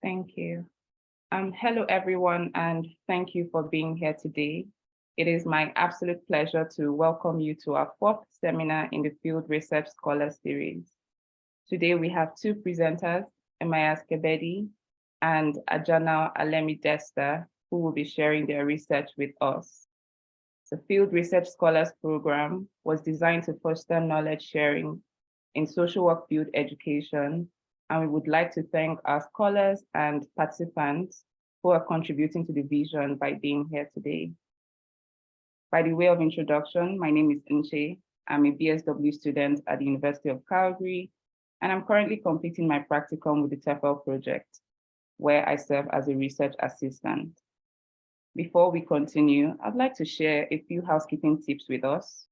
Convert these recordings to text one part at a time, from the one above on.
Thank you. Hello, everyone, and thank you for being here today. It is my absolute pleasure to welcome you to our fourth seminar in the Field Research Scholar Series. Today, we have two presenters, Emayas Kebedi and Ajana Alemi Desta, who will be sharing their research with us. The Field Research Scholars Program was designed to foster knowledge sharing in social work field education, and we would like to thank our scholars and participants who are contributing to the vision by being here today. By the way of introduction, my name is Nche. I'm a BSW student at the University of Calgary, and I'm currently completing my practicum with the TFEL project, where I serve as a research assistant. Before we continue, I'd like to share a few housekeeping tips with us.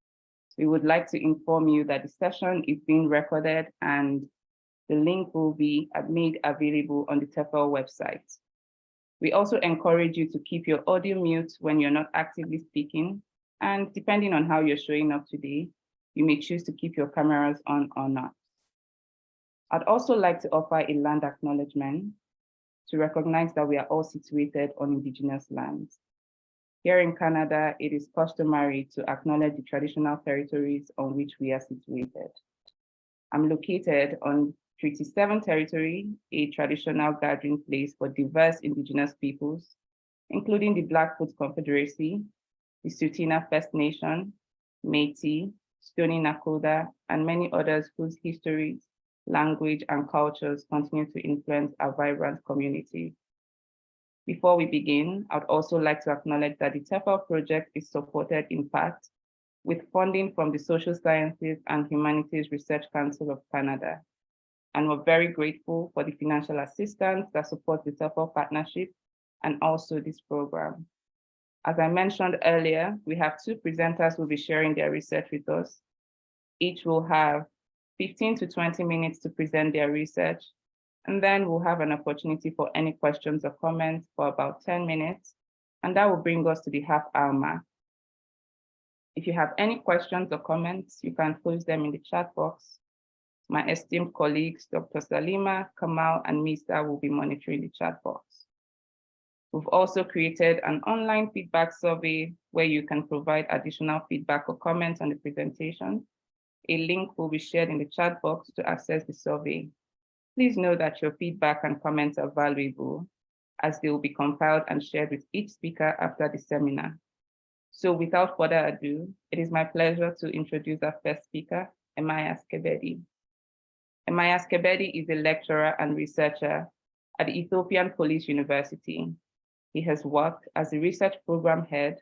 We would like to inform you that the session is being recorded and the link will be made available on the TFEL website. We also encourage you to keep your audio mute when you're not actively speaking, and depending on how you're showing up today, you may choose to keep your cameras on or not. I'd also like to offer a land acknowledgement to recognize that we are all situated on Indigenous lands. Here in Canada, it is customary to acknowledge the traditional territories on which we are situated. I'm located on Treaty 7 territory, a traditional gathering place for diverse Indigenous peoples, including the Blackfoot Confederacy, the Tsuut'ina First Nation, Métis, Stoney Nakoda, and many others whose histories, language, and cultures continue to influence our vibrant community. Before we begin, I'd also like to acknowledge that the TFEL project is supported in part with funding from the Social Sciences and Humanities Research Council of Canada. And we're very grateful for the financial assistance that supports the TFEL partnership and also this program. As I mentioned earlier, we have two presenters who will be sharing their research with us. Each will have 15 to 20 minutes to present their research, and then we'll have an opportunity for any questions or comments for about 10 minutes, and that will bring us to the half-hour mark. If you have any questions or comments, you can post them in the chat box. My esteemed colleagues, Dr. Salima, Kamal, and Misa will be monitoring the chat box. We've also created an online feedback survey where you can provide additional feedback or comments on the presentation. A link will be shared in the chat box to access the survey. Please know that your feedback and comments are valuable as they will be compiled and shared with each speaker after the seminar. So without further ado, it is my pleasure to introduce our first speaker, Emayas Kebedi. Emayas Kebedi is a lecturer and researcher at the Ethiopian Police University. He has worked as a research program head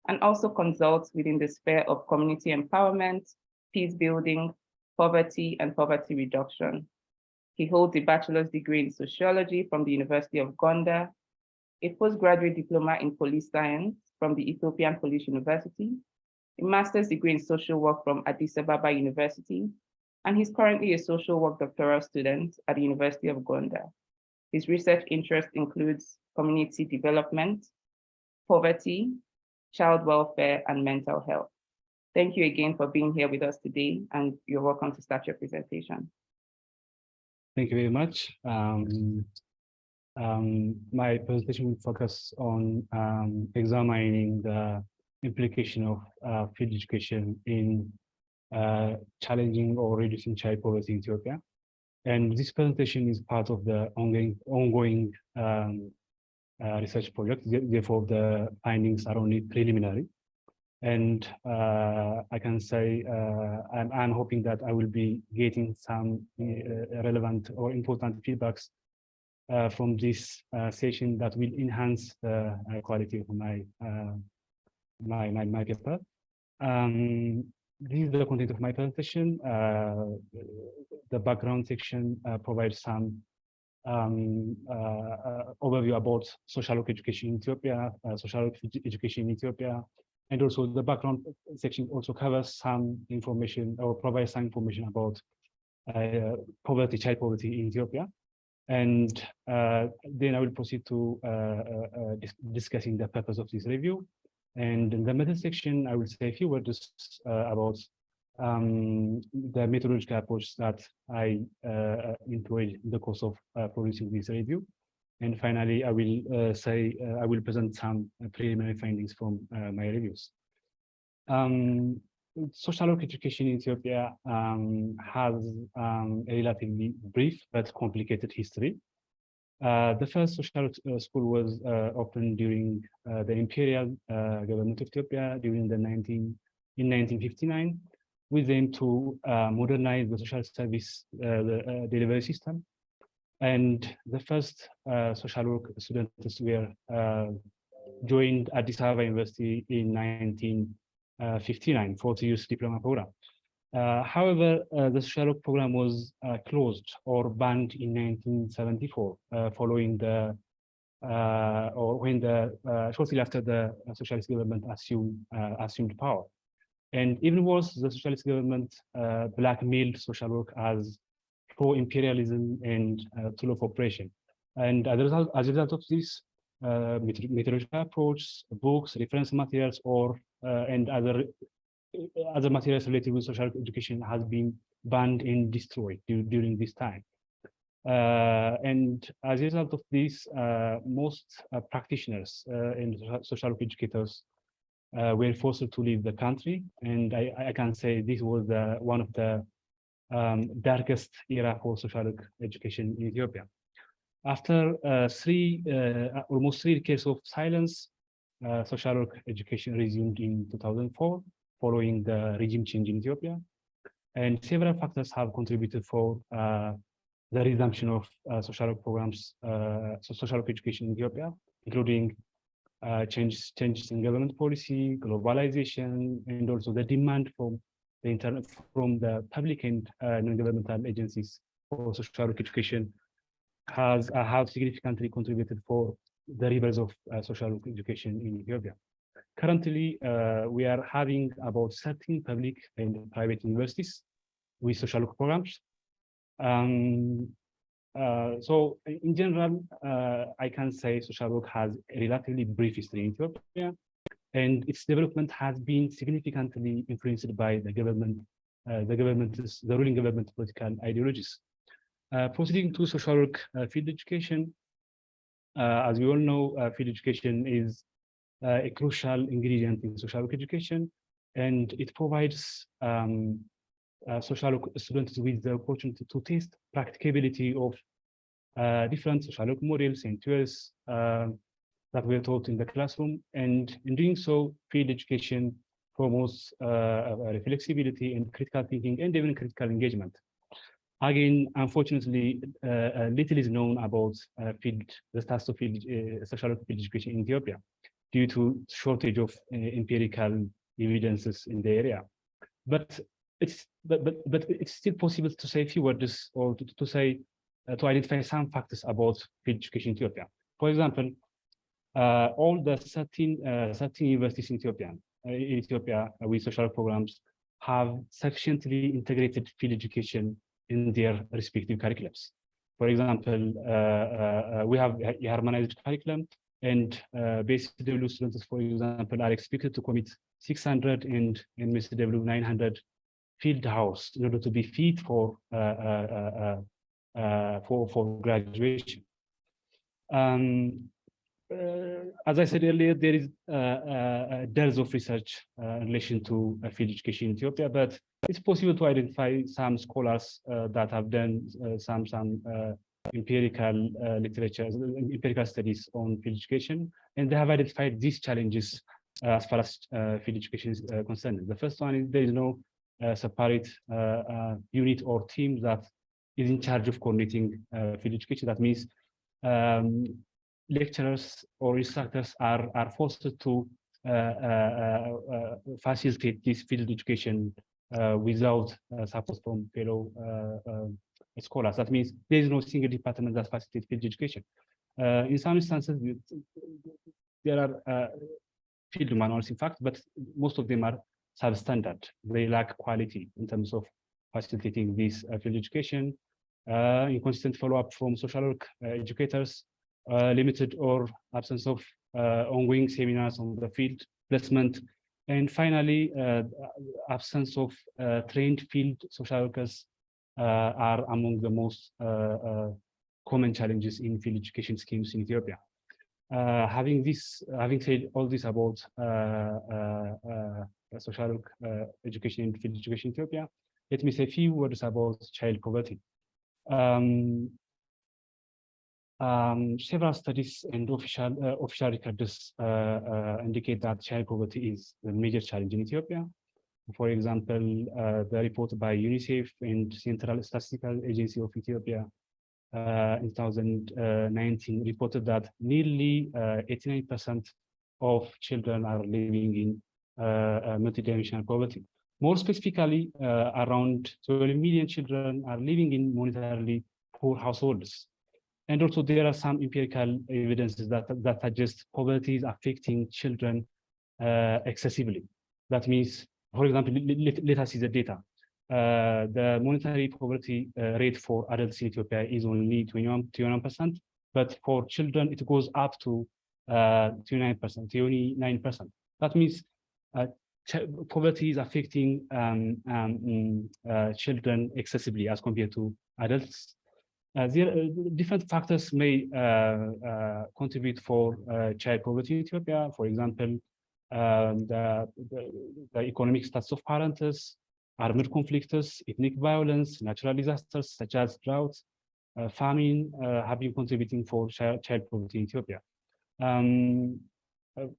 and also consults within the sphere of community empowerment, peace building, poverty, and poverty reduction. He holds a bachelor's degree in sociology from the University of Gondar, a postgraduate diploma in police science from the Ethiopian Police University, a master's degree in social work from Addis Ababa University, and he's currently a social work doctoral student at the University of Gondar. His research interest includes community development, poverty, child welfare, and mental health. Thank you again for being here with us today, and you're welcome to start your presentation. Thank you very much. My presentation will focus on examining the implication of field education in challenging or reducing child poverty in Ethiopia. And this presentation is part of the ongoing research project. Therefore, the findings are only preliminary. And I can say I'm hoping that I will be getting some relevant or important feedbacks from this session that will enhance the quality of my paper. This is the content of my presentation. The background section provides some overview about social work education in Ethiopia, and also the background section also covers some information or provides some information about poverty, child poverty in Ethiopia. And then I will proceed to discussing the purpose of this review. And in the middle section, I will say a few words about the methodological approach that I employed in the course of producing this review. And finally, I will present some preliminary findings from my reviews. Social work education in Ethiopia has a relatively brief but complicated history. The first social work school was opened during the imperial government of Ethiopia in 1959, with aim to modernize the social service delivery system. And the first social work students were joined Addis Ababa University in 1959, 40 years diploma program. However, the social work program was closed or banned in 1974, following the or when shortly after the socialist government assumed power. And even worse, the socialist government blackmailed social work as pro-imperialism and tool of oppression. And as a result of this, methodological approach, books, reference materials, and other materials related with social education has been banned and destroyed during this time. And as a result of this, most practitioners and social work educators were forced to leave the country. And I can say this was one of the darkest era for social work education in Ethiopia. After almost 3 decades of silence, social work education resumed in 2004, following the regime change in Ethiopia. And several factors have contributed for the resumption of social work programs, social work education in Ethiopia, including changes in government policy, globalization, and also the demand from the public and non-governmental agencies for social work education have significantly contributed for the rebirth of social work education in Ethiopia. Currently, we are having about 13 public and private universities with social work programs. So in general, I can say social work has a relatively brief history in Ethiopia, and its development has been significantly influenced by the ruling government political ideologies. Proceeding to social work field education, as we all know, field education is a crucial ingredient in social work education, and it provides social work students with the opportunity to test practicability of different social work models and tools that were taught in the classroom. And in doing so, field education promotes flexibility and critical thinking and even critical engagement. Again, unfortunately, little is known about the status of social work field education in Ethiopia due to shortage of empirical evidences in the area. But it's still possible to say a few words or to identify some factors about field education in Ethiopia. For example, all the 13 universities in Ethiopia with social programs have sufficiently integrated field education in their respective curriculums. For example, we have a harmonized curriculum, and BSW students, for example, are expected to commit 600 and MSW 900 field hours in order to be fit for graduation. As I said earlier, there is a dearth of research in relation to field education in Ethiopia, but it's possible to identify some scholars that have done some empirical empirical studies on field education, and they have identified these challenges as far as field education is concerned. The first one is there is no separate unit or team that is in charge of coordinating field education. That means lecturers or instructors are forced to facilitate this field education without support from fellow scholars. That means there is no single department that facilitates field education. In some instances, there are field manuals, in fact, but most of them are substandard. They lack quality in terms of facilitating this field education, inconsistent follow-up from social work educators, limited or absence of ongoing seminars on the field placement, and finally, absence of trained field social workers are among the most common challenges in field education schemes in Ethiopia. Having said all this about social education and field education in Ethiopia, let me say a few words about child poverty. Several studies and official records indicate that child poverty is a major challenge in Ethiopia. For example, the report by UNICEF and Central Statistical Agency of Ethiopia in 2019 reported that nearly 89% of children are living in multidimensional poverty. More specifically, around 12 million children are living in monetarily poor households. And also there are some empirical evidences that suggest poverty is affecting children excessively. That means, for example, let us see the data. The monetary poverty rate for adults in Ethiopia is only 21%, but for children it goes up to 29%. That means poverty is affecting children excessively as compared to adults. Different factors may contribute for child poverty in Ethiopia. For example, the economic status of parents, armed conflicts, ethnic violence, natural disasters such as droughts, famine have been contributing for child poverty in Ethiopia.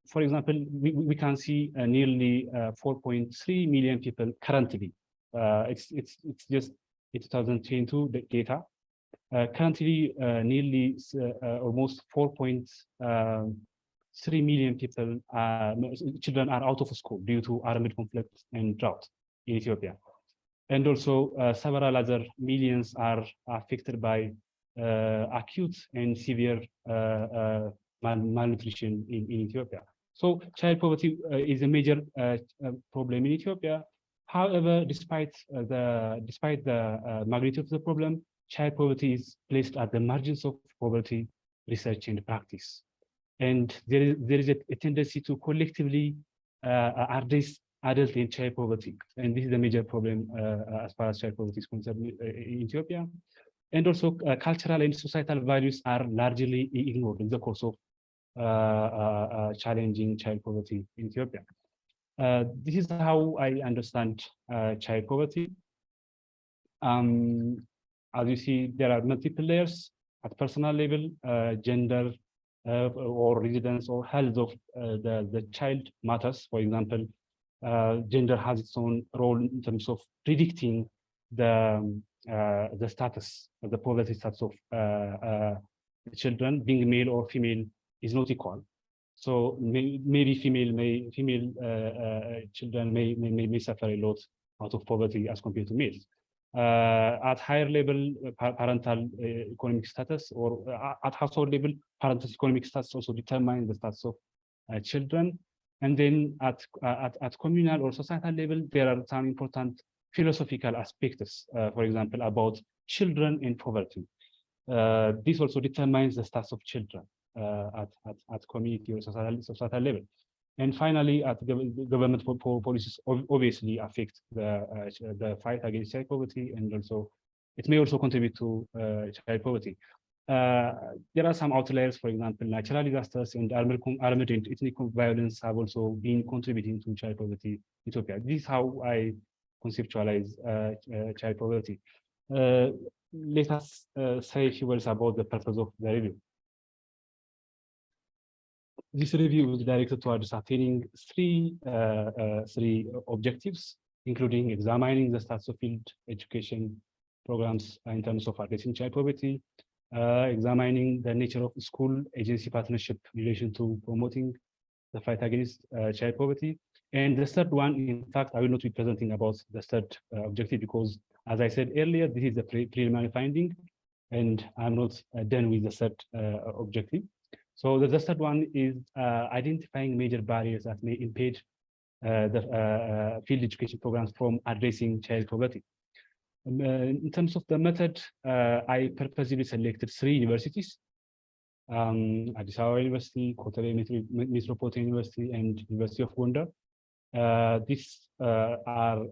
For example, we can see nearly 4.3 million people currently. It's just 2022 data. Currently, nearly almost 4.3 million people, children are out of school due to armed conflict and drought in Ethiopia. And also several other millions are affected by acute and severe malnutrition in Ethiopia. So child poverty is a major problem in Ethiopia. However, despite the magnitude of the problem, child poverty is placed at the margins of poverty research and practice. And there is a tendency to collectively address adult and child poverty. And this is a major problem as far as child poverty is concerned in Ethiopia. And also cultural and societal values are largely ignored in the course of challenging child poverty in Ethiopia. This is how I understand child poverty. As you see, there are multiple layers at personal level, gender, or residence or health of the child matters. For example, gender has its own role in terms of predicting the status, the poverty status of the children. Being male or female is not equal. So maybe female children may suffer a lot out of poverty as compared to males. At higher level, parental economic status, or at household level, parental economic status also determines the status of children. And then at communal or societal level, there are some important philosophical aspects, for example, about children in poverty. This also determines the status of children at community or societal level. And finally, at government policies obviously affect the fight against child poverty, and also it may also contribute to child poverty. There are some outliers, for example, natural disasters and armed and ethnic violence have also been contributing to child poverty in Ethiopia. This is how I conceptualize child poverty. Let us say a few words about the purpose of the review. This review is directed towards attaining three objectives, including examining the status of field education programs in terms of addressing child poverty, examining the nature of school agency partnership in relation to promoting the fight against child poverty. And the third one, in fact, I will not be presenting about the third objective because, as I said earlier, this is the preliminary finding, and I'm not done with the third objective. So the third one is identifying major barriers that may impede the field education programs from addressing child poverty. In terms of the method, I purposely selected 3 universities, Addis Ababa University, Kotare Metropolitan University, and University of Gondar. These are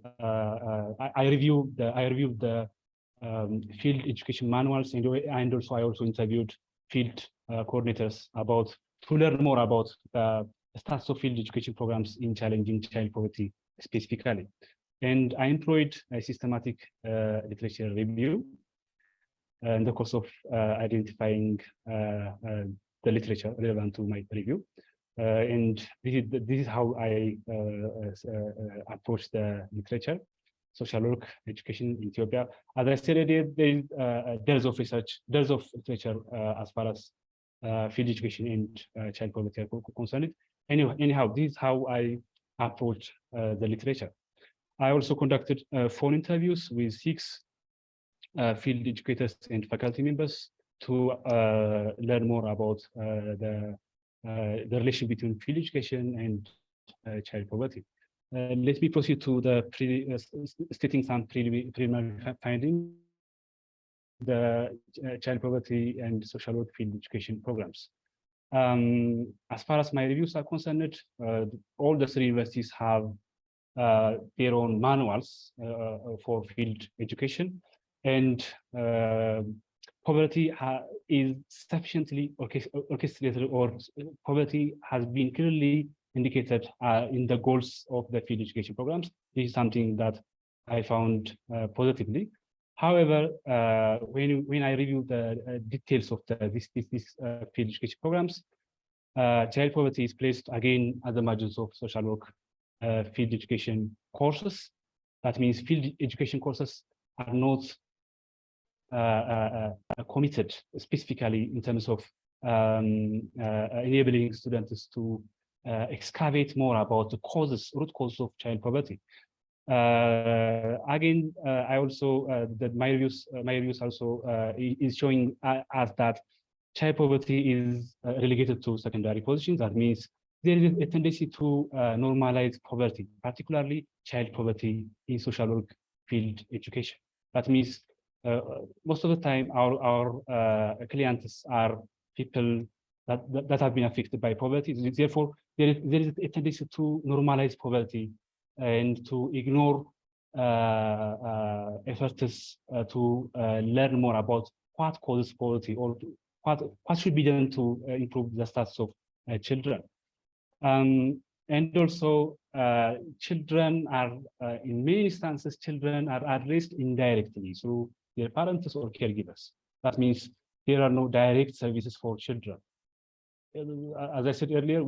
I reviewed the field education manuals, and also I also interviewed field coordinators to learn more about the status of field education programs in challenging child poverty specifically. And I employed a systematic literature review in the course of identifying the literature relevant to my review. And this is how I approach the literature, social work, education in Ethiopia. As I said, there's of literature as far as field education and child poverty are concerned. Anyhow, this is how I approach the literature. I also conducted phone interviews with 6 field educators and faculty members to learn more about the relation between field education and child poverty. Let me proceed to the stating some preliminary findings the child poverty and social work field education programs. As far as my reviews are concerned, all the 3 universities have their own manuals for field education, and poverty is sufficiently orchestrated, or poverty has been clearly indicated in the goals of the field education programs. This is something that I found positively. However, when I review the details of these field education programs, child poverty is placed again at the margins of social work field education courses. That means field education courses are not committed specifically in terms of enabling students to excavate more about the root causes of child poverty. Again, I also my reviews also is showing us that child poverty is relegated to secondary positions. That means there is a tendency to normalize poverty, particularly child poverty in social work field education. That means most of the time our clients are people that have been affected by poverty. Therefore, there is a tendency to normalize poverty and to ignore efforts to learn more about what causes poverty, or what should be done to improve the status of children. And also, children are, in many instances, children are addressed indirectly through their parents or caregivers. That means there are no direct services for children. As I said earlier,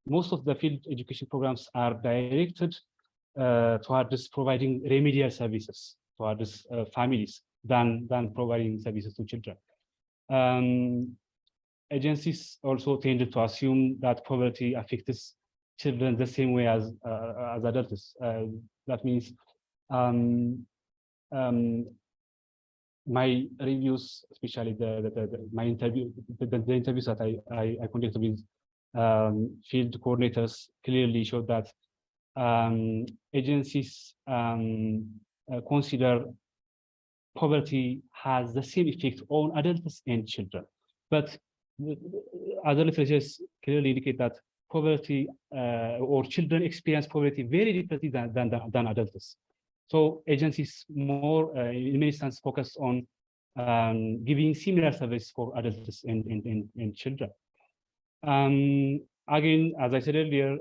most of the field education programs are directed towards providing remedial services towards families than providing services to children. Agencies also tended to assume that poverty affects children the same way as adults. That means my reviews, especially my interviews that I conducted with field coordinators, clearly showed that agencies consider poverty has the same effect on adults and children. But other literatures clearly indicate that poverty or children experience poverty very differently than adults. So agencies more, in many instances, focus on giving similar service for adults and children. Again, as I said earlier,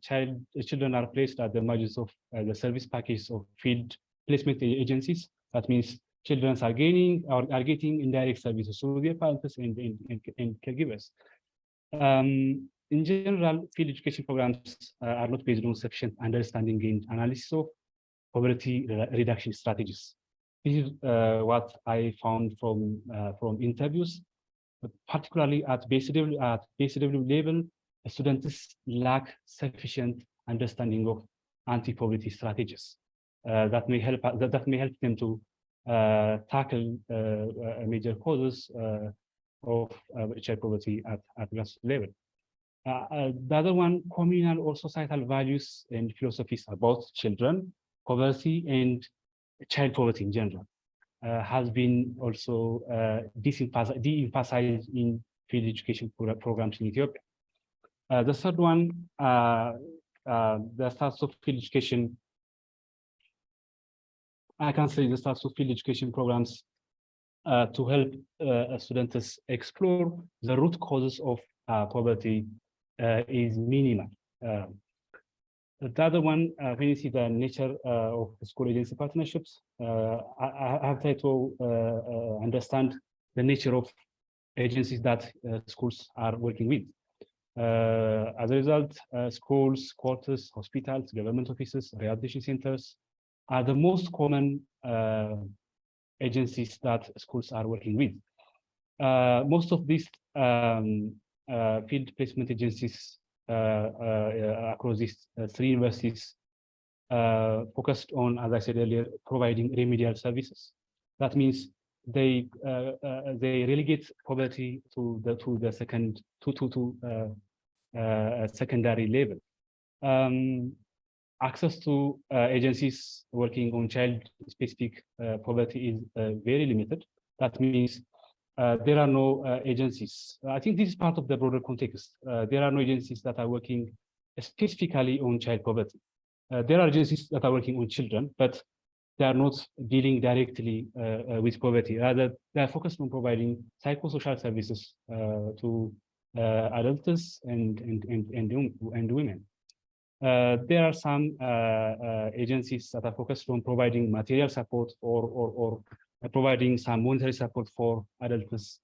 children are placed at the margins of the service package of field placement agencies. That means children are getting indirect services through their parents and caregivers. In general, field education programs are not based on sufficient understanding and analysis of poverty reduction strategies. This is what I found from interviews, particularly at basic level, students lack sufficient understanding of anti-poverty strategies that may help them to tackle major causes of child poverty at grassroots level. The other one, communal or societal values and philosophies about children, poverty, and child poverty in general has been also de-emphasized in field education programs in Ethiopia. The third one, the status of field education I can say the start of field education programs to help students explore the root causes of poverty is minimal. The other one, when you see the nature of school agency partnerships, I have tried to understand the nature of agencies that schools are working with. As a result, schools, courts, hospitals, government offices, rehabilitation centers are the most common agencies that schools are working with. Most of these field placement agencies across these three universities focused on, as I said earlier, providing remedial services. That means they relegate poverty to the secondary level. Access to agencies working on child-specific poverty is very limited. That means there are no agencies. I think this is part of the broader context. There are no agencies that are working specifically on child poverty. There are agencies that are working on children, but they are not dealing directly with poverty. Rather, they are focused on providing psychosocial services to adults and women. There are some agencies that are focused on providing material support or providing some monetary support for adults,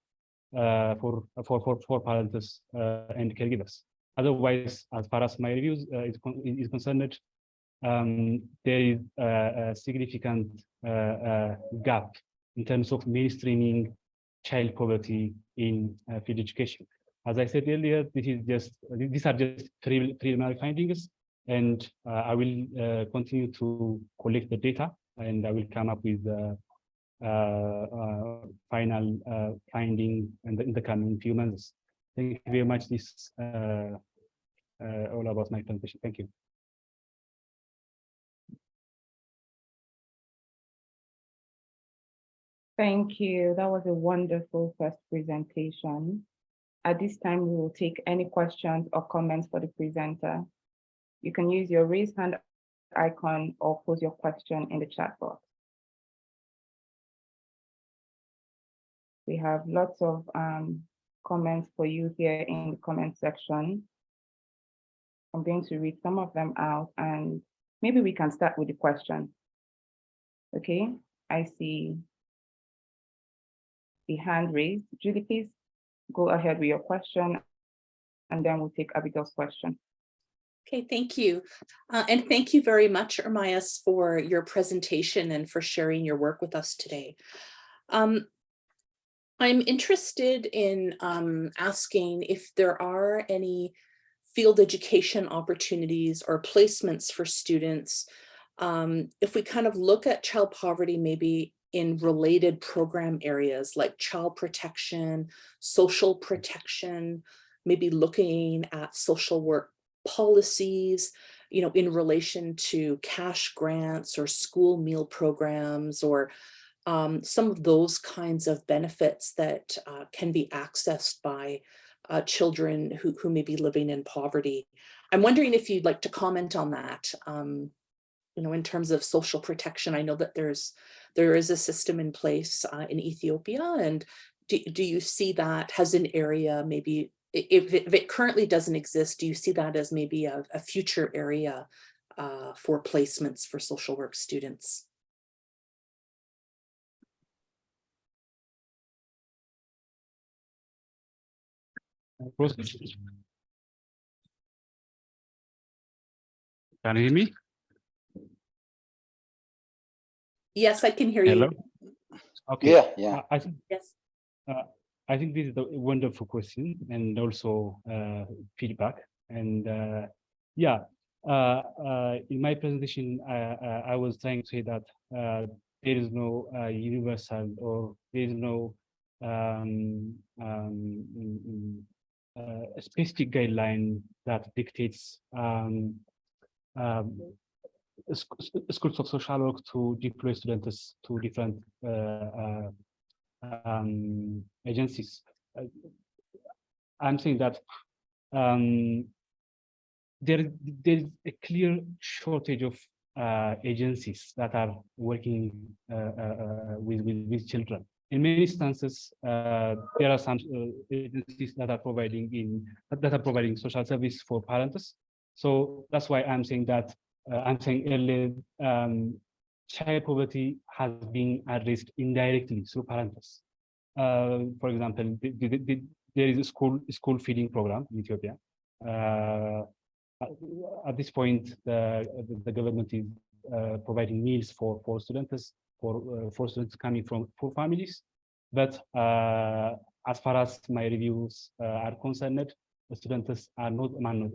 for parents and caregivers. Otherwise, as far as my reviews is concerned, there is a significant gap in terms of mainstreaming child poverty in field education. As I said earlier, these are just preliminary findings, and I will continue to collect the data, and I will come up with the final finding in the coming few months. Thank you very much. This all about my presentation. Thank you. Thank you. That was a wonderful first presentation. At this time, we will take any questions or comments for the presenter. You can use your raise hand icon or pose your question in the chat box. We have lots of comments for you here in the comment section. I'm going to read some of them out, and maybe we can start with the question. Okay, I see the hand raised. Julie, please go ahead with your question, and then we'll take Abigail's question. Okay, thank you. And thank you very much, Ermias, for your presentation and for sharing your work with us today. I'm interested in asking if there are any field education opportunities or placements for students. If we kind of look at child poverty, maybe in related program areas like child protection, social protection, maybe looking at social work policies, you know, in relation to cash grants or school meal programs, or some of those kinds of benefits that can be accessed by children who may be living in poverty. I'm wondering if you'd like to comment on that. You know, in terms of social protection, I know that there is a system in place in Ethiopia, and do you see that as an area, maybe if it currently doesn't exist, do you see that as maybe a future area for placements for social work students? Can you hear me? Yes, I can hear Hello? you. Okay. Yeah. I think Yes. I think this is a wonderful question and also feedback. And in my presentation, I was trying to say that there is no universal, or there is no a specific guideline that dictates schools of social work to deploy students to different agencies. I'm saying that there is a clear shortage of agencies that are working with children. In many instances, there are some agencies that are providing social service for parents. So that's why I'm saying that I'm saying earlier, child poverty has been addressed indirectly through parents. For example, there is a school feeding program in Ethiopia. At this point, the government is providing meals for students coming from poor families. But as far as my reviews are concerned, the students are not.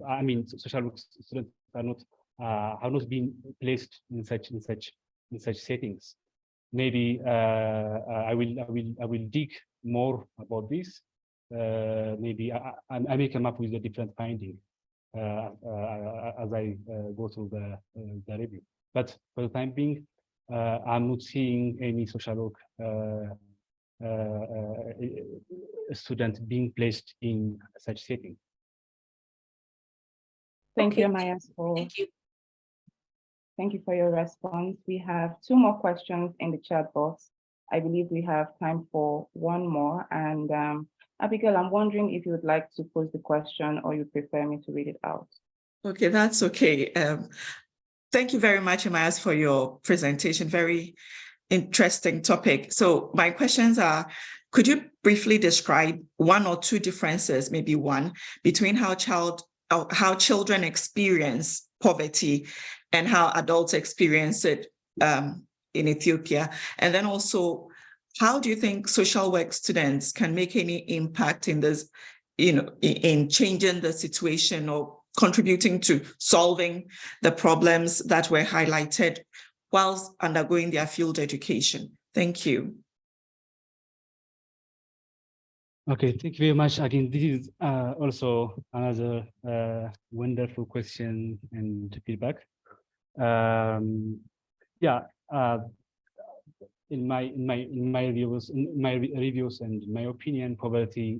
I mean, social work students are not have not been placed in such settings. Maybe I will dig more about this. Maybe I may come up with a different finding as I go through the review. But for the time being, I'm not seeing any social work student being placed in such setting. Thank Okay. you, Maya. Thank you. Thank you for your response. We have 2 more questions in the chat box. I believe we have time for 1 more. And Abigail, I'm wondering if you would like to pose the question or you prefer me to read it out. Okay, that's okay. Thank you very much, Emias, for your presentation. Very interesting topic. So my questions are, could you briefly describe 1 or 2 differences, maybe 1, between how children experience poverty and how adults experience it in Ethiopia? And then also, how do you think social work students can make any impact in this, in changing the situation or contributing to solving the problems that were highlighted whilst undergoing their field education? Thank you. Okay, thank you very much. Again, this is also another wonderful question and feedback. Yeah, in my reviews and my opinion, poverty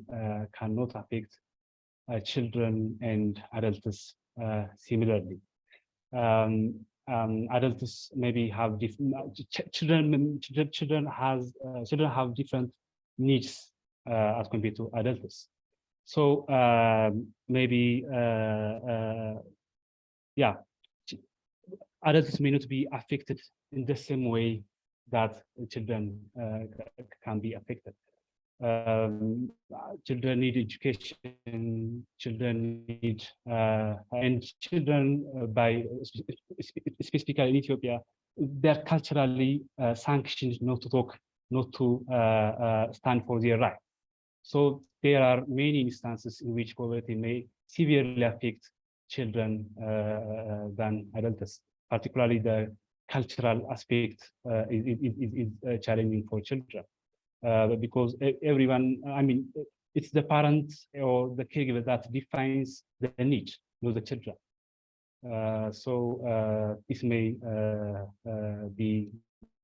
cannot affect children and adults similarly. Adults maybe have different children have different needs as compared to adults. So maybe yeah, adults may not be affected in the same way that children can be affected. Children need education, children need, and children specifically in Ethiopia, they're culturally sanctioned not to talk, not to stand for their right. So there are many instances in which poverty may severely affect children than adults, particularly the cultural aspect is challenging for children. Because everyone, I mean, it's the parents or the caregiver that defines the need of the children. So this may be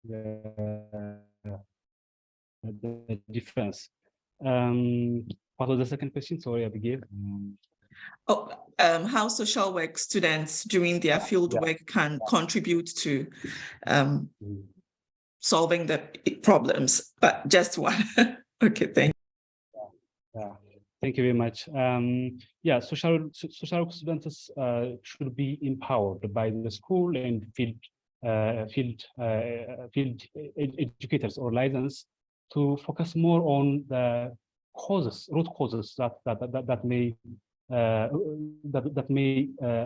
the difference. What was the second question? Sorry, Abigail. How social work students doing their field work can contribute to solving the problems, but just 1. Okay, thank you. Yeah, thank you very much. Yeah, social work students should be empowered by the school and field educators or license to focus more on the root causes that may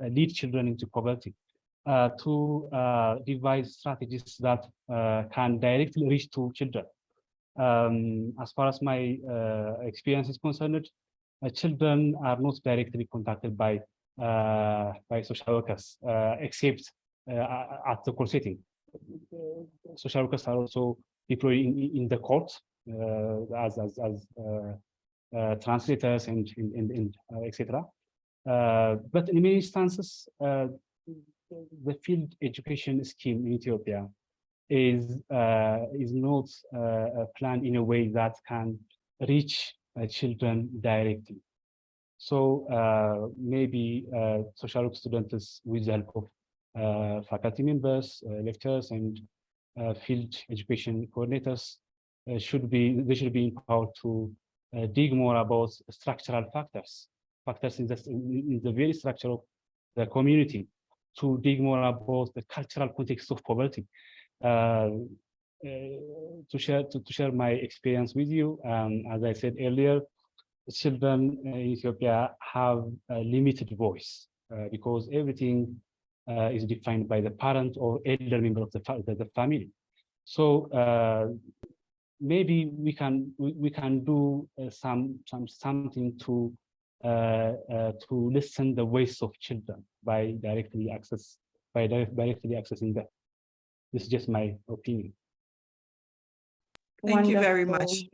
lead children into poverty. To devise strategies that can directly reach to children. As far as my experience is concerned, children are not directly contacted by social workers, except at the court setting. Social workers are also deployed in the court as translators and etc. But in many instances, the field education scheme in Ethiopia is not planned in a way that can reach children directly. So maybe social work students, with the help of faculty members, lecturers, and field education coordinators they should be empowered to dig more about structural factors in the very structure of the community, to dig more about the cultural context of poverty. To share my experience with you, as I said earlier, children in Ethiopia have a limited voice because everything is defined by the parent or elder member of the family. So maybe we can do something to listen the voice of children by directly accessing that. This is just my opinion. Thank you very Wonderful. much.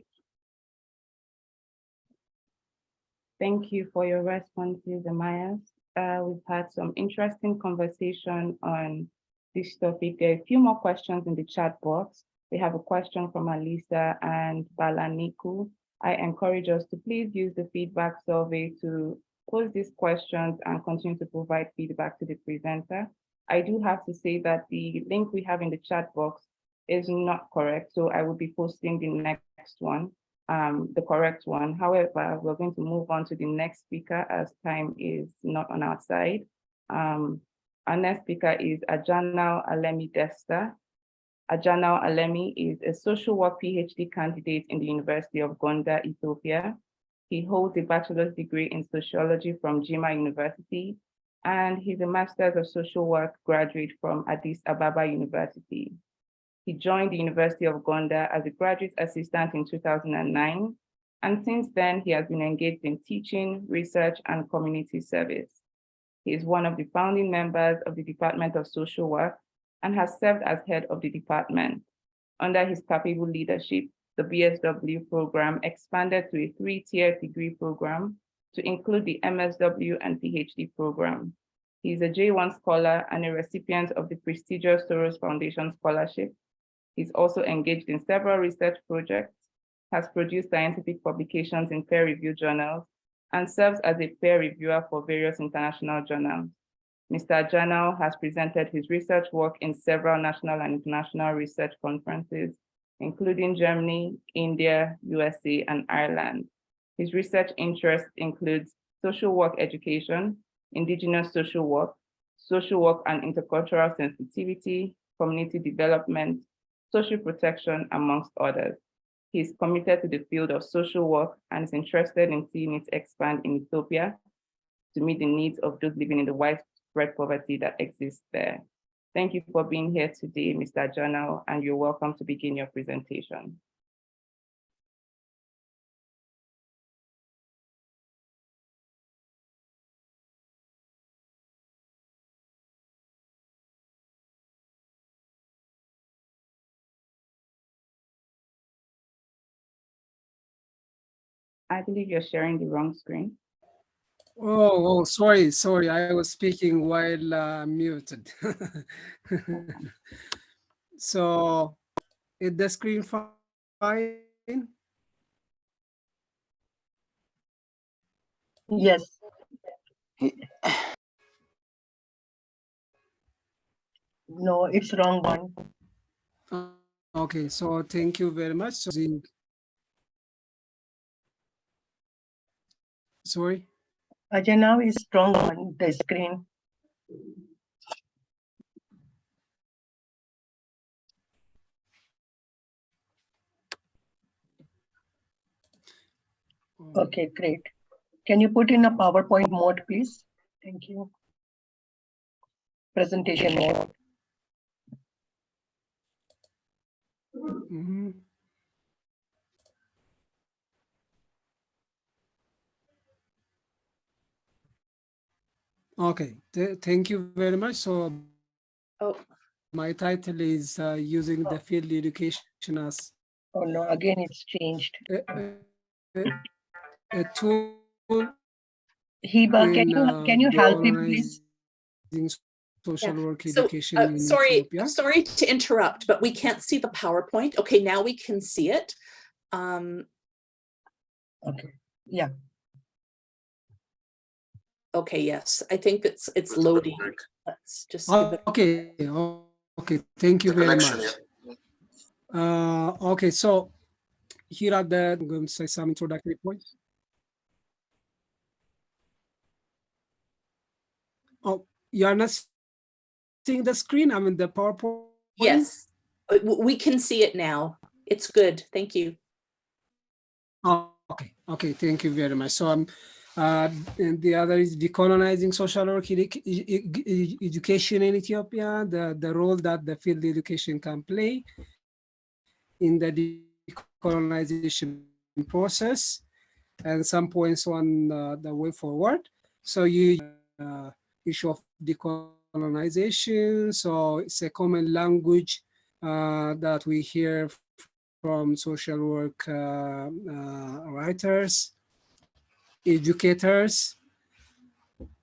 Thank you for your responses, Amayas. We've had some interesting conversation on this topic. There are a few more questions in the chat box. We have a question from Alisa and Balaniku. I encourage us to please use the feedback survey to pose these questions and continue to provide feedback to the presenter. I do have to say that the link we have in the chat box is not correct, so I will be posting the next one, the correct one. However, we're going to move on to the next speaker as time is not on our side. Our next speaker is Ajanao Alemi Desta. Ajanao Alemi is a social work PhD candidate in the University of Gondar, Ethiopia. He holds a bachelor's degree in sociology from Jimma University, and he's a master's of social work graduate from Addis Ababa University. He joined the University of Gondar as a graduate assistant in 2009, and since then he has been engaged in teaching, research, and community service. He is one of the founding members of the Department of Social Work and has served as head of the department. Under his capable leadership, the BSW program expanded to a 3-tier degree program to include the MSW and PhD program. He is a J1 scholar and a recipient of the prestigious Soros Foundation Scholarship. He's also engaged in several research projects, has produced scientific publications in peer-reviewed journals, and serves as a peer reviewer for various international journals. Mr. Ajanao has presented his research work in several national and international research conferences, including Germany, India, USA, and Ireland. His research interests include social work education, indigenous social work and intercultural sensitivity, community development, social protection, amongst others. He is committed to the field of social work and is interested in seeing it expand in Ethiopia to meet the needs of those living in the widespread poverty that exists there. Thank you for being here today, Mr. Ajanao, and you're welcome to begin your presentation. I believe you're sharing the wrong screen. Oh, sorry. I was speaking while muted. So, is the screen fine? Yes. No, it's wrong one. Okay, so thank you very much. Sorry. Ajanao is strong on the screen. Okay, great. Can you put in a PowerPoint mode, please? Thank you. Presentation mode. Mm-hmm. Okay, thank you very much. So, my title is using the field education as. Oh no, again it's changed. A tool. Hiba, can you help me, please? Social work so, education sorry to interrupt, but we can't see the PowerPoint. Okay, now we can see it. Okay, yeah. Okay, yes, I think it's loading. Let's just give it. Okay, okay, thank you very much. Okay, so here are I'm going to say some introductory points. Oh, you are not seeing the screen? I mean, the PowerPoint? Yes, we can see it now. It's good. Thank you. Oh, okay, thank you very much. So and the other is decolonizing social work education in Ethiopia, the role that the field education can play in the decolonization process, and some points on the way forward. So you issue of decolonization. So it's a common language that we hear from social work writers, educators.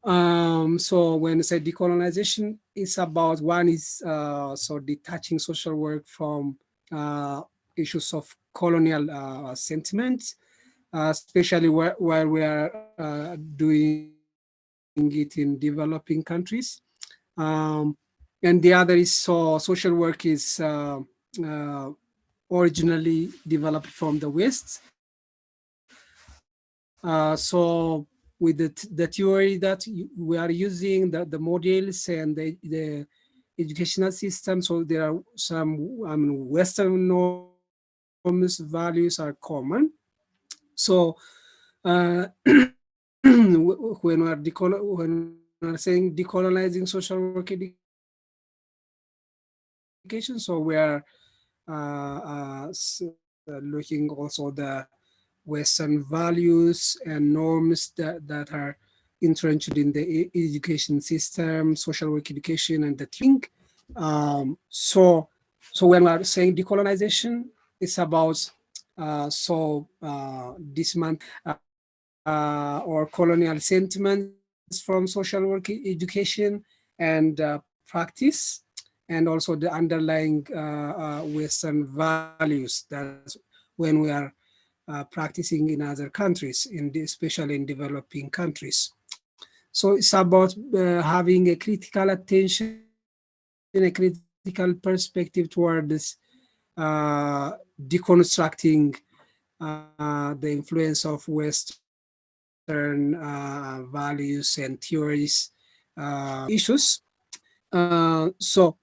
So when I say decolonization, it's about one is so detaching social work from issues of colonial sentiments, especially while we are doing it in developing countries. And the other is social work is originally developed from the West. So with the theory that we are using, the models and the educational system, so there are some Western norms, values are common. So when we're saying decolonizing social work education, so we are looking also the Western values and norms that are entrenched in the education system, social work education, and the thing. So when we are saying decolonization, it's about dismantle or colonial sentiments from social work education and practice, and also the underlying Western values. That's when we are practicing in other countries, especially in developing countries. So it's about having a critical attention, a critical perspective toward this deconstructing the influence of Western values and theories issues. So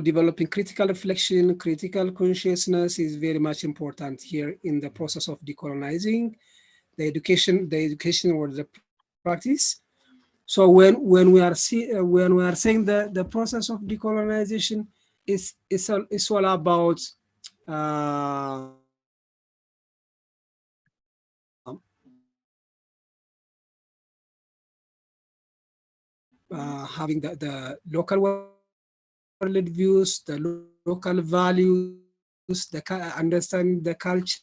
developing critical reflection, critical consciousness is very much important here in the process of decolonizing the education or the practice. So when we are saying the process of decolonization is all about having the local world views, the local values, understanding the culture,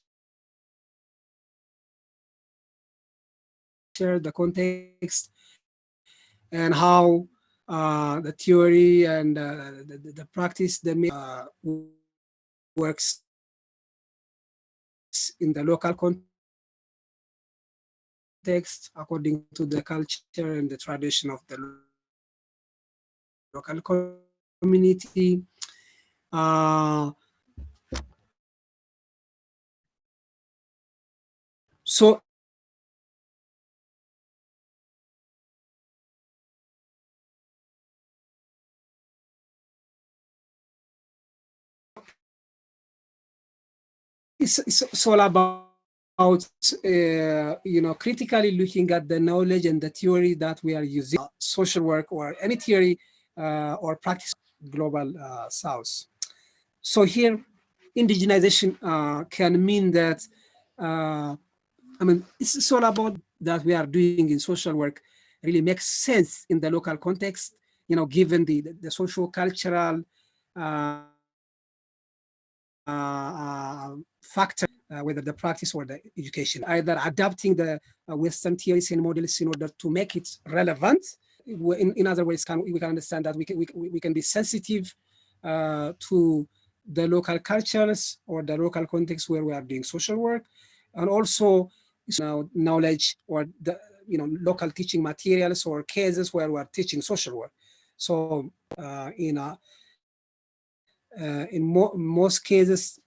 the context, and how the theory and the practice works in the local context according to the culture and the tradition of the local community. So it's all about critically looking at the knowledge and the theory that we are using, social work or any theory or practice global south. So here, indigenization can mean that it's all about that we are doing in social work really makes sense in the local context, given the social cultural factor, whether the practice or the education, either adapting the Western theories and models in order to make it relevant. In other ways, we can understand that we can be sensitive to the local cultures or the local context where we are doing social work, and also knowledge or local teaching materials or cases where we're teaching social work. So most cases,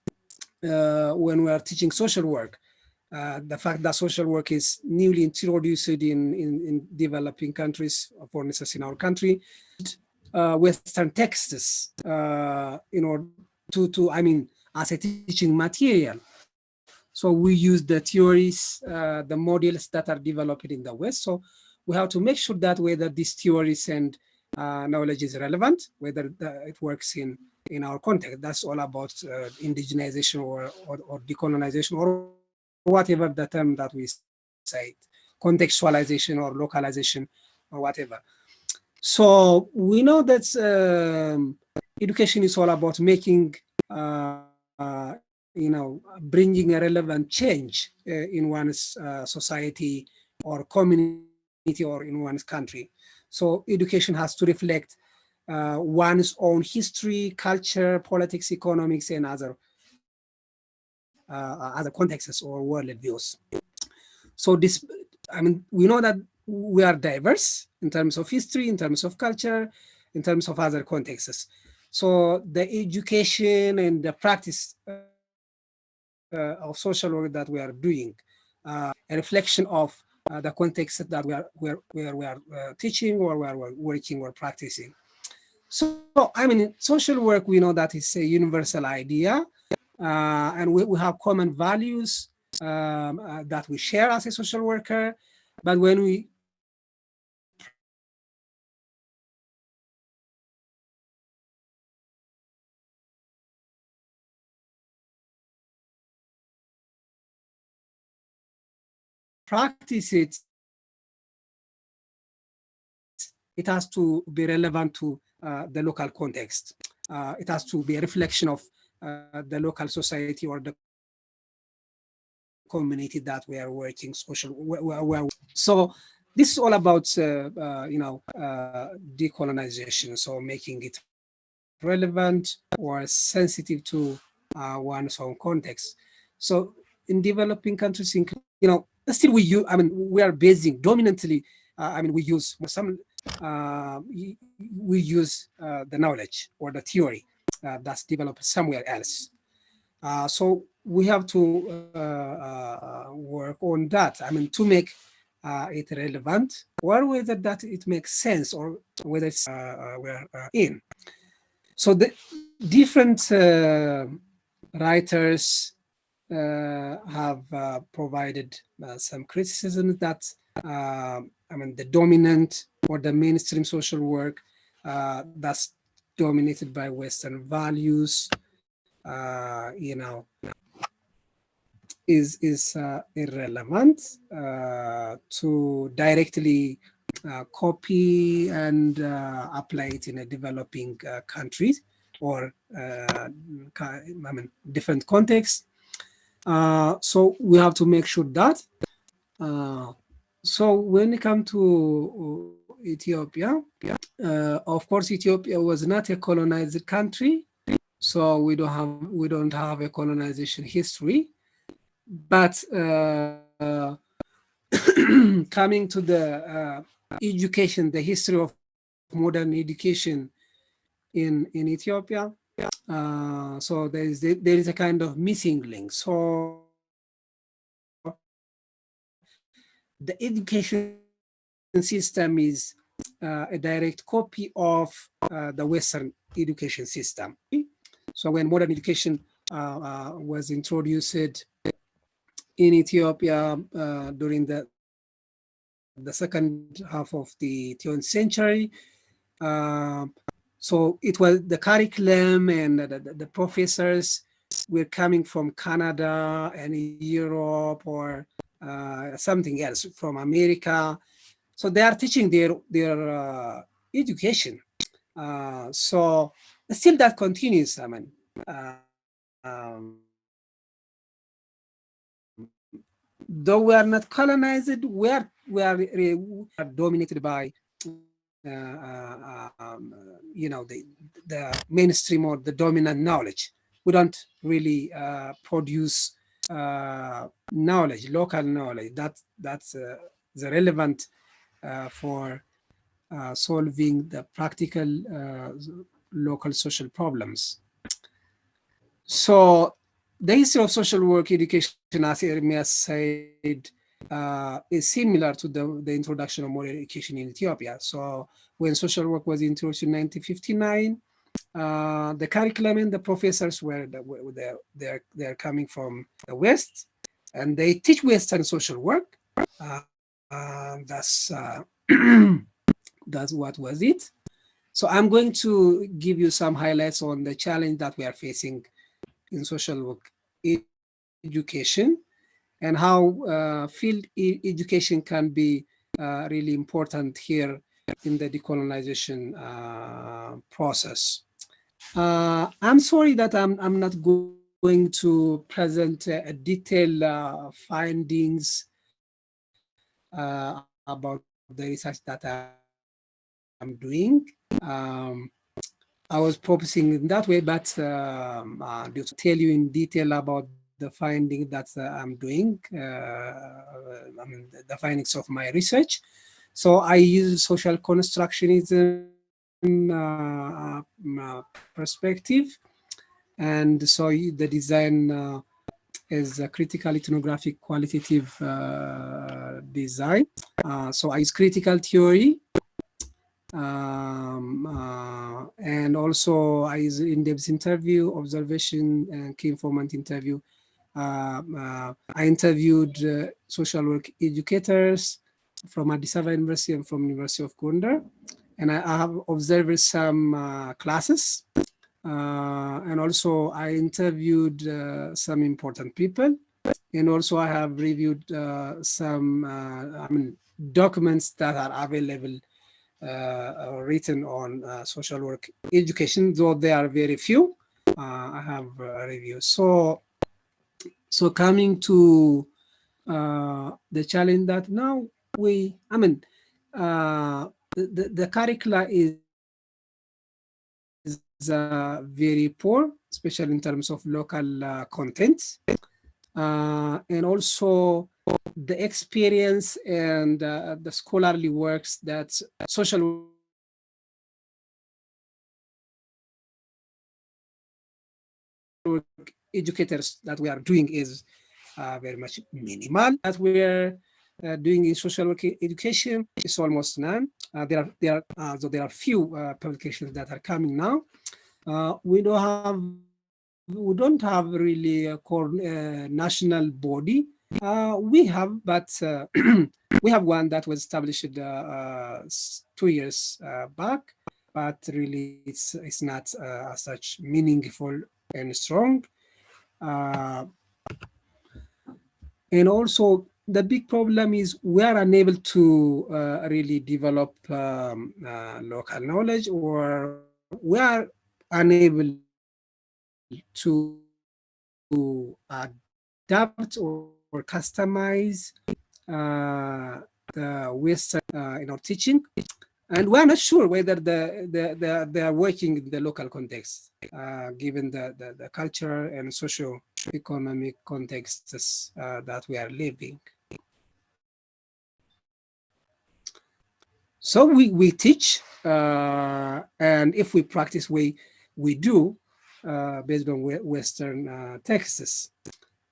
when we are teaching social work, the fact that social work is newly introduced in developing countries, for instance, in our country, Western texts, in order as a teaching material. So we use the theories, the models that are developed in the West. So we have to make sure that whether these theories and knowledge is relevant, whether it works in our context. That's all about indigenization or decolonization or whatever the term that we say, contextualization or localization or whatever. So we know that education is all about making, bringing a relevant change in one's society or community or in one's country. So education has to reflect one's own history, culture, politics, economics, and other contexts or world views. So this, we know that we are diverse in terms of history, in terms of culture, in terms of other contexts. So the education and the practice of social work that we are doing, a reflection of the context that we are teaching or we are working or practicing. So, social work, we know that it's a universal idea, and we have common values that we share as a social worker. But when we practice it, it has to be relevant to the local context. It has to be a reflection of the local society or the community that we are working social. So this is all about decolonization. So making it relevant or sensitive to one's own context. So in developing countries, still we use. We are basing dominantly. We use some. We use the knowledge or the theory that's developed somewhere else. So we have to work on that. To make it relevant, or whether that it makes sense, or whether it's we're in. So the different writers have provided some criticism that the dominant or the mainstream social work that's dominated by Western values, is irrelevant to directly copy and apply it in a developing country or different contexts. So we have to make sure that. So when it comes to Ethiopia, of course, Ethiopia was not a colonized country, so we don't have a colonization history. But coming to the education, the history of modern education in Ethiopia, so there is a kind of missing link. So the education system is a direct copy of the Western education system. So when modern education was introduced in Ethiopia during the second half of the 20th century, so it was the curriculum and the professors were coming from Canada and Europe or something else from America. So they are teaching their education. So still that continues. Though we are not colonized, we are dominated by the mainstream or the dominant knowledge. We don't really produce knowledge, local knowledge. That's is relevant for solving the practical local social problems. So the history of social work education, as Ermias said, is similar to the introduction of modern education in Ethiopia. So when social work was introduced in 1959, the curriculum and the professors they're coming from the West, and they teach Western social work. That's that's what was it. So I'm going to give you some highlights on the challenge that we are facing in social work education, and how field education can be really important here in the decolonization process. I'm sorry that I'm not going to present a detailed findings about the research that I'm doing. I was focusing in that way, but to tell you in detail about the findings that I'm doing, I mean, the findings of my research. So I use social constructionism perspective, and so the design is a critical ethnographic qualitative design. So I use critical theory, and also I use in-depth interview, observation, and key informant interview. I interviewed social work educators from Addis Ababa University and from University of Gondar, and I have observed some classes, and also I interviewed some important people, and also I have reviewed some documents that are available written on social work education, though there are very few. I have reviewed. So coming to the challenge that now the curricula is very poor, especially in terms of local content, and also the experience and the scholarly works that social work educators that we are doing is very much minimal. That we are doing in social work education is almost none. There are few publications that are coming now. We don't have really a core national body. We have, but we have one that was established 2 years back, but really it's not such meaningful and strong. And also the big problem is we are unable to really develop local knowledge, or we are unable to adapt or customize the Western in our teaching, and we're not sure whether they are working in the local context, given the cultural and socio-economic contexts that we are living. So we teach, and if we practice, we do based on Western texts.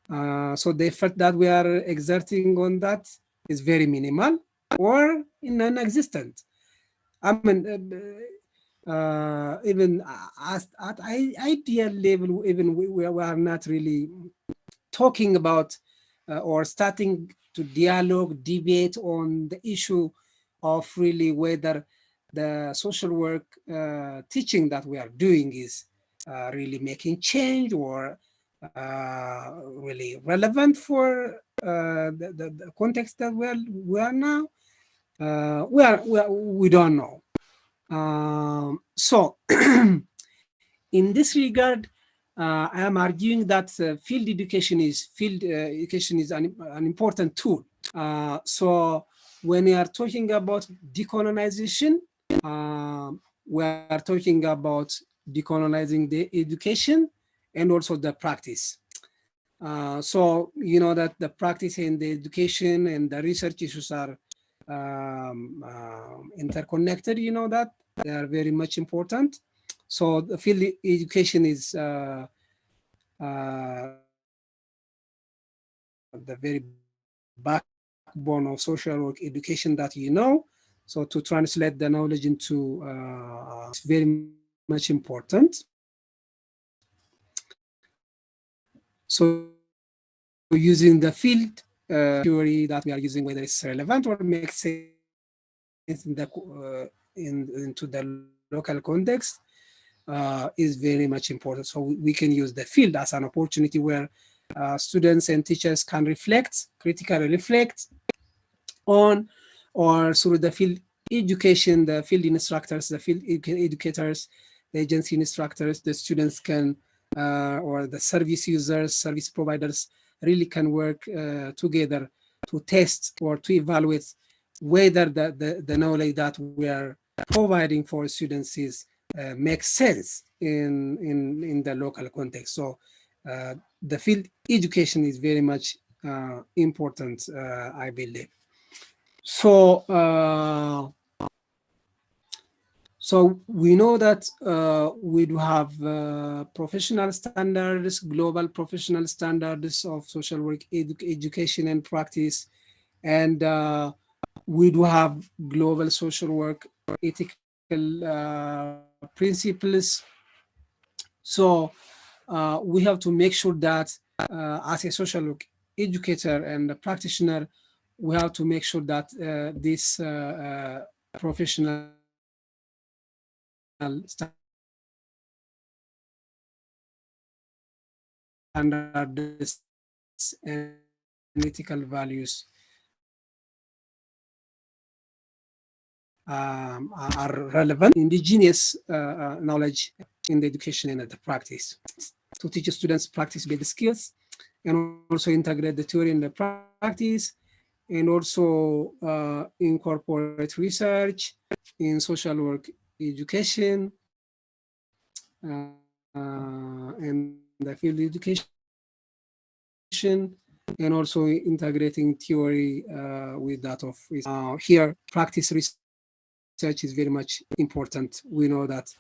So the effort that we are exerting on that is very minimal or non-existent. I mean, even at ideal level, even we are not really talking about or starting to dialogue, debate on the issue of really whether the social work teaching that we are doing is really making change or really relevant for the context that we are now. We don't know. So in this regard, I am arguing that field education is an important tool. So when we are talking about decolonization, we are talking about decolonizing the education and also the practice. So you know that the practice and the education and the research issues are interconnected, you know that they are very much important. So the field education is the very backbone of social work education that you know. So to translate the knowledge into it's very much important. So using the field theory that we are using, whether it's relevant or makes sense in the into the local context, is very much important. So we can use the field as an opportunity where students and teachers can reflect, critically reflect on, or through the field education, the field instructors, the field educators, the agency instructors, the students can, or the service users, service providers really can work together to test or to evaluate whether the knowledge that we are providing for students is makes sense in the local context. So the field education is very much important, I believe. So so we know that we do have professional standards, global professional standards of social work education and practice, and we do have global social work ethical principles. So we have to make sure that as a social work educator and a practitioner, we have to make sure that this professional standards and ethical values are relevant. Indigenous knowledge in the education and the practice to teach students practice-based skills, and also integrate the theory and the practice, and also incorporate research in social work education and the field education, and also integrating theory with that of here practice research is very much important. We know that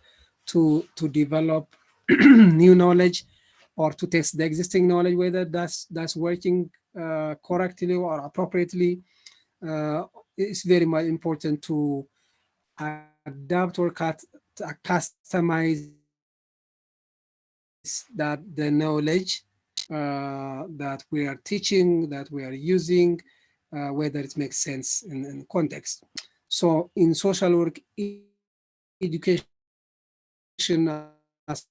to develop new knowledge or to test the existing knowledge whether that's working correctly or appropriately, it's very much important to adapt or customize that the knowledge that we are teaching, that we are using, whether it makes sense in context. So in social work education, as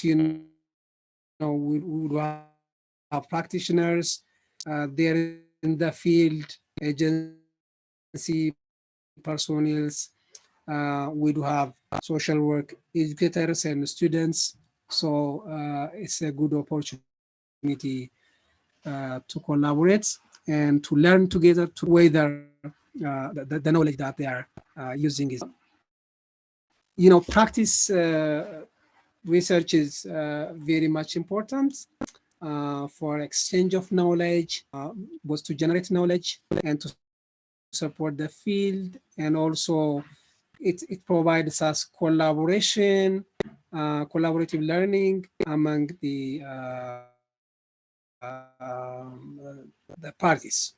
you know, we would have practitioners there in the field, agency personnel. We do have social work educators and students. So it's a good opportunity to collaborate and to learn together to whether the knowledge that they are using is, you know, practice research is very much important for exchange of knowledge, both to generate knowledge and to support the field, and also it provides us collaboration, collaborative learning among the parties.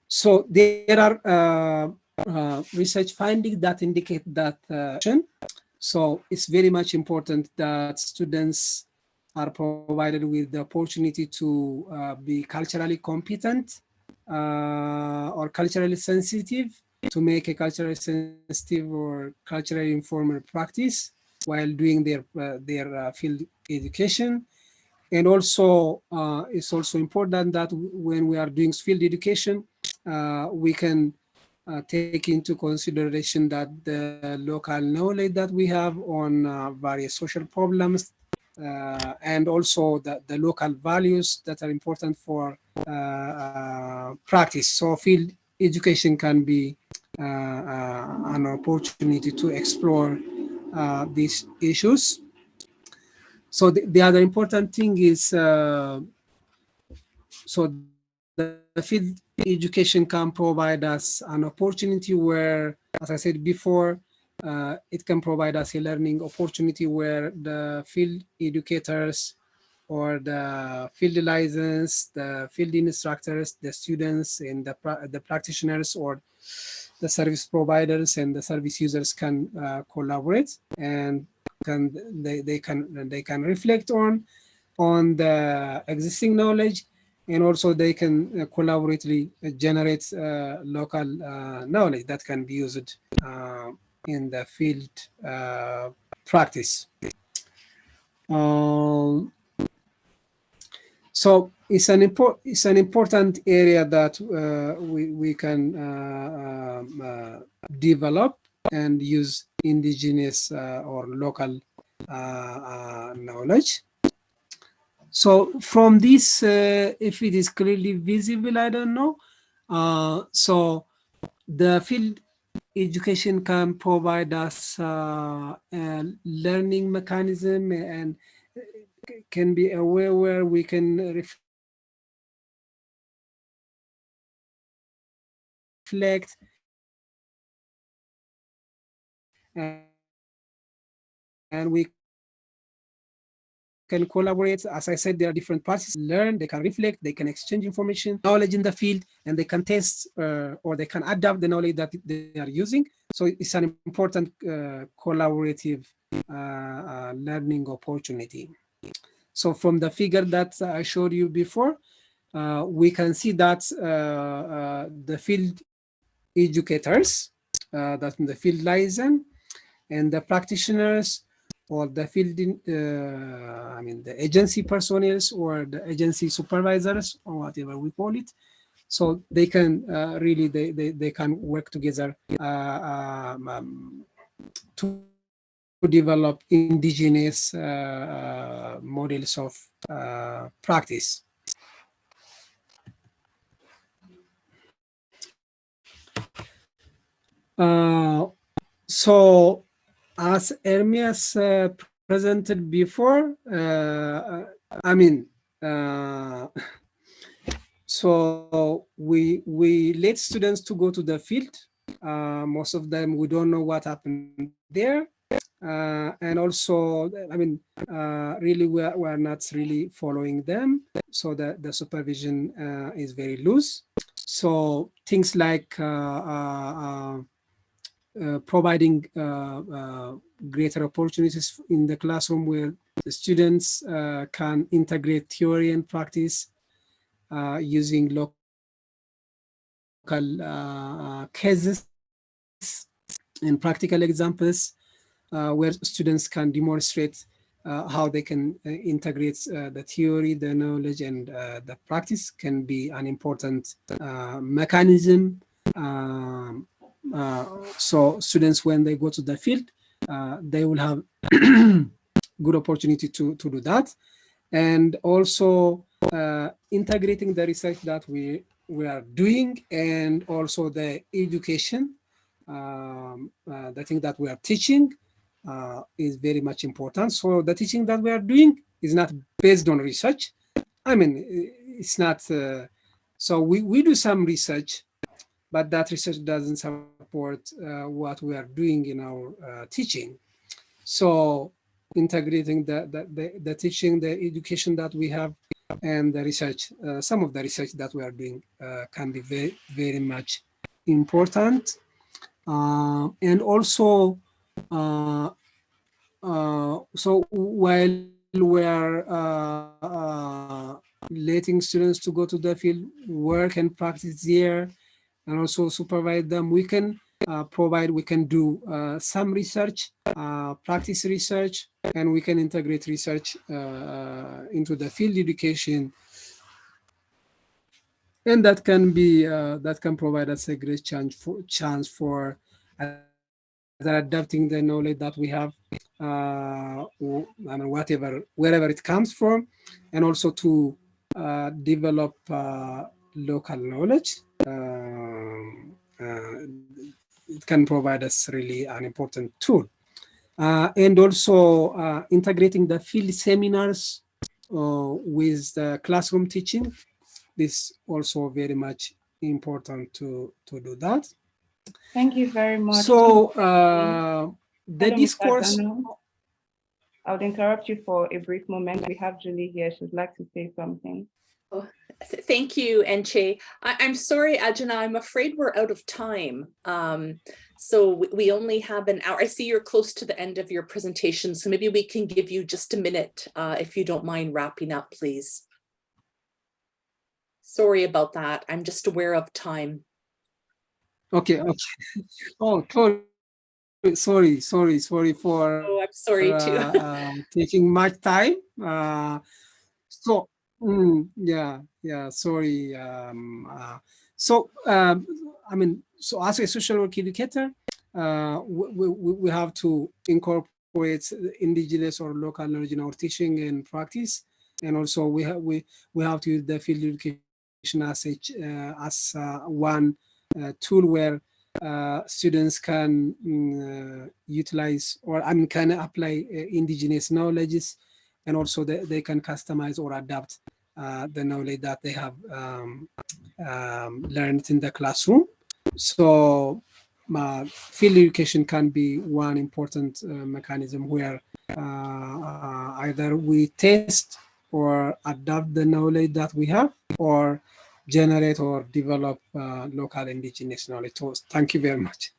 So there are research findings that indicate that so it's very much important that students are provided with the opportunity to be culturally competent or culturally sensitive, to make a culturally sensitive or culturally informed practice while doing their field education. And also, it's also important that when we are doing field education, we can take into consideration that the local knowledge that we have on various social problems and also the local values that are important for practice. So field education can be an opportunity to explore these issues. So the other important thing is, so the field education can provide us an opportunity where, as I said before, it can provide us a learning opportunity where the field educators or the field license, the field instructors, the students, and the practitioners or the service providers and the service users can collaborate, and they can reflect on the existing knowledge, and also they can collaboratively generate local knowledge that can be used in the field practice. So it's an important area that we can develop and use indigenous or local knowledge. So from this, if it is clearly visible, I don't know. So the field education can provide us a learning mechanism and can be a way where we can reflect and we can collaborate. As I said, there are different parties learn, they can reflect, they can exchange information, knowledge in the field, and they can test or they can adapt the knowledge that they are using. So it's an important collaborative learning opportunity. So from the figure that I showed you before, we can see that the field educators, that's the field liaison, and the practitioners or the field, I mean the agency personnel or the agency supervisors or whatever we call it. So they can really, they can work together to develop indigenous models of practice. So as Ermias presented before, I mean, so we let students to go to the field. Most of them, we don't know what happened there. And also, I mean, really, we're not really following them. So the supervision is very loose. So things like providing greater opportunities in the classroom where the students can integrate theory and practice using local cases and practical examples where students can demonstrate how they can integrate the theory, the knowledge, and the practice can be an important mechanism. So students, when they go to the field, they will have good opportunity to do that. And also integrating the research that we are doing, and also the education, the thing that we are teaching is very much important. So the teaching that we are doing is not based on research. I mean, it's not, so we do some research, but that research doesn't support what we are doing in our teaching. So integrating the teaching, the education that we have, and the research, some of the research that we are doing can be very, very much important. And also, so while we are letting students to go to the field, work and practice there, and also supervise them, we can provide, we can do some research, practice research, and we can integrate research into the field education. And that can be, that can provide us a great chance for adapting the knowledge that we have, I mean, wherever it comes from, and also to develop local knowledge. It can provide us really an important tool. and also integrating the field seminars with the classroom teaching. This also very much important to do that. Thank you very much. So the Hello, Mr. discourse. Dano. I would interrupt you for a brief moment. We have Julie here. She'd like to say something. Oh, thank you, Enche. I'm sorry, Ajana, I'm afraid we're out of time. So we only have an hour. I see you're close to the end of your presentation, so maybe we can give you just a minute if you don't mind wrapping up, please. Sorry about that. I'm just aware of time. Okay. Oh, sorry for. Oh, I'm sorry too. Taking much time. So yeah, sorry. I mean, so as a social work educator, we have to incorporate indigenous or local knowledge in our teaching and practice, and also we have to use the field education as one tool where students can utilize, or can apply indigenous knowledges, and also they can customize or adapt the knowledge that they have learned in the classroom. So field education can be one important mechanism where either we test or adapt the knowledge that we have, or generate or develop local indigenous knowledge. So thank you very much.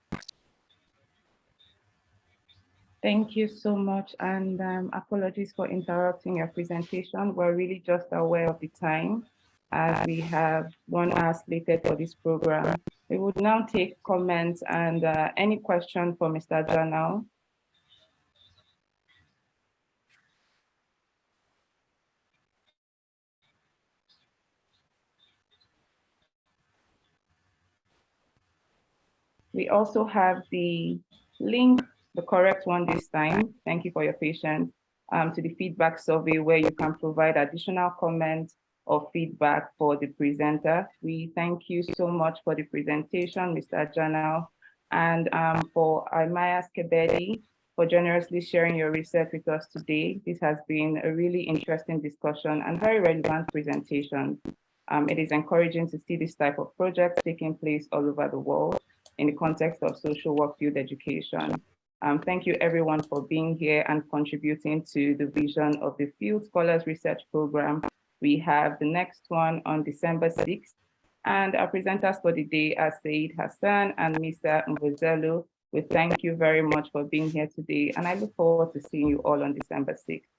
Thank you so much, and apologies for interrupting your presentation. We're really just aware of the time, as we have 1 hour slated for this program. We would now take comments and any question for Mr. Janal. We also have the link, the correct one this time. Thank you for your patience, to the feedback survey, where you can provide additional comments or feedback for the presenter. We thank you so much for the presentation, Mr. Janal, and for Imaya Skebedi for generously sharing your research with us today. This has been a really interesting discussion and very relevant presentation. It is encouraging to see this type of projects taking place all over the world in the context of social work field education. Thank you everyone for being here and contributing to the vision of the Field Scholars Research Program. We have the next one on December 6th, and our presenters for the day are Said Hassan and Mr. Mbozelu. We thank you very much for being here today, and I look forward to seeing you all on December 6th.